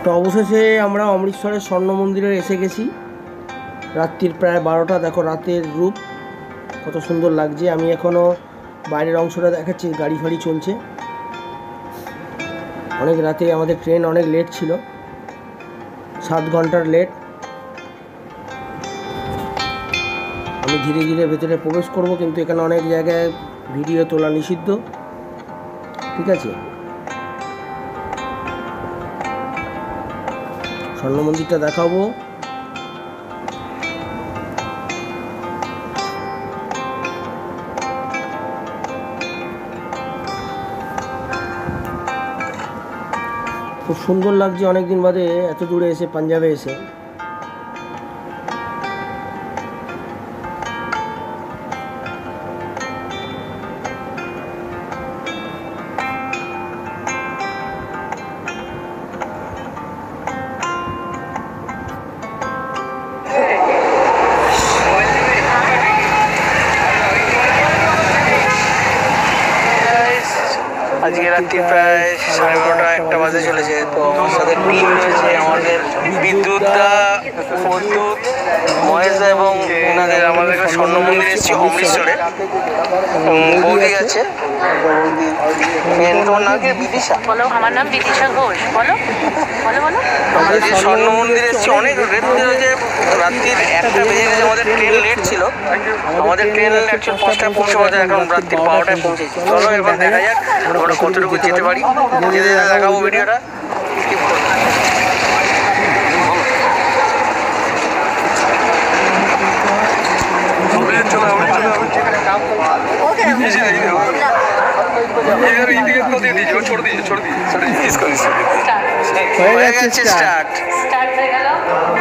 তো অবশেষে আমরা অমৃতসরের স্বর্ণ মন্দিরে এসে গেছি। রাত্রির প্রায় 12টা। দেখো রাতের রূপ কত সুন্দর লাগছে। আমি এখনও বাইরের অংশটা দেখাচ্ছি, গাড়ি ফাড়ি চলছে। অনেক রাতে আমাদের ট্রেন অনেক লেট ছিল, 7 ঘন্টার লেট। আমি ধীরে ধীরে ভেতরে প্রবেশ করব, কিন্তু এখানে অনেক জায়গায় ভিডিও তোলা নিষিদ্ধ, ঠিক আছে। স্বর্ণ মন্দিরটা দেখাবো। খুব সুন্দর লাগছে অনেকদিন বাদে এত দূরে এসে, পাঞ্জাবে এসে। আজকে রাত্রি প্রায় 12:30 1টা বাজে চলেছে। তো আমার সাথে টিম রয়েছে, আমাদের বিদ্যুৎদা, প্রদ্যুৎ, মহেশদা এবং ওনাদের। আমাদের স্বর্ণ মন্দির এসেছি অমৃতসরে। বৌদি আছে। তোমার নাম কি? বিদিশা। বলো। আমার নাম বিদিশা ঘোষ। বলো বলো বলো। আমরা যে স্বর্ণ মন্দির এসেছি অনেক রাত্রি হয়েছে, রাত্রির 1টা বেজে গেছে। আমাদের ট্রেন লেট ছিল। আমাদের ট্রেন অ্যাকচুয়ালি 5টায় পৌঁছাতে, এখন রাত্রি 12টায় পৌঁছেছি। চলো এবার দেখা যাক আমরা কতটুকু যেতে পারি। যেতে দেখাবো ভিডিওটা। হয়ে গেছে স্টার্ট। হয়ে গেল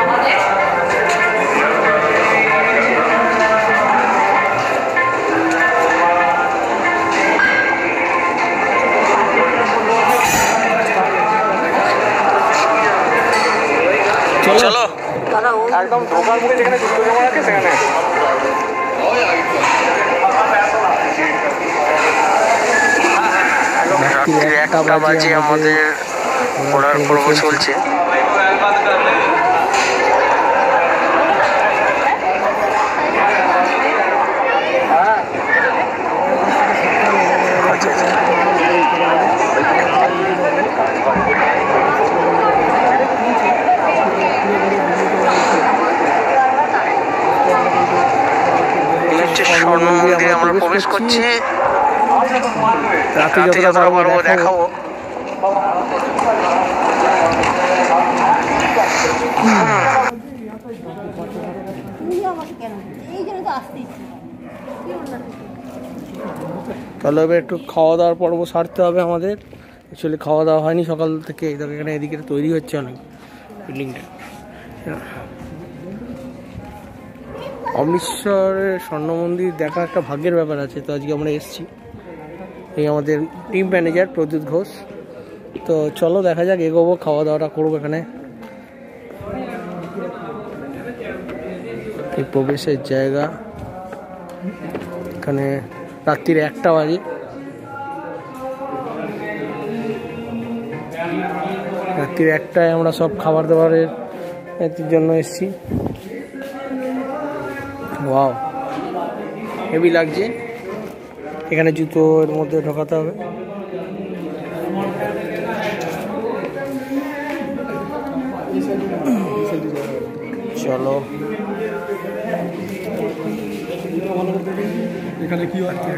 আমাদের। চলো একদম ঢোকার মুখে যেখানে জুতো জমা রাখে সেখানে। রাত্রি 1টা বাজে আমাদের ঘোরার পর্ব চলছে। স্বর্ণ মন্দিরে আমরা প্রবেশ করছি। রাতে যতটা পারবো দেখাবো। তাহলে এবার একটু খাওয়া দাওয়ার পর্ব সারতে হবে আমাদের। অ্যাকচুয়ালি খাওয়া দাওয়া হয়নি সকাল থেকে। এখানে এদিকে তৈরি হচ্ছে অনেক বিল্ডিংটা। অমৃতসরের স্বর্ণ মন্দির দেখা একটা ভাগ্যের ব্যাপার আছে। তো আজকে আমরা এসেছি। এই আমাদের টিম ম্যানেজার প্রদ্যুৎ ঘোষ। তো চলো দেখা যাক, এগোবো, খাওয়া দাওয়াটা করবো। এখানে এই প্রবেশের জায়গা। এখানে রাত্রির 1টা বাজে। রাত্রির 1টায় আমরা সব খাবার দাবারের জন্য এসেছি। ওয়াও, হেভি লাগছে। এখানে জুতো এর মধ্যে ঢোকাতে হবে। চলো এখানে কি হচ্ছে?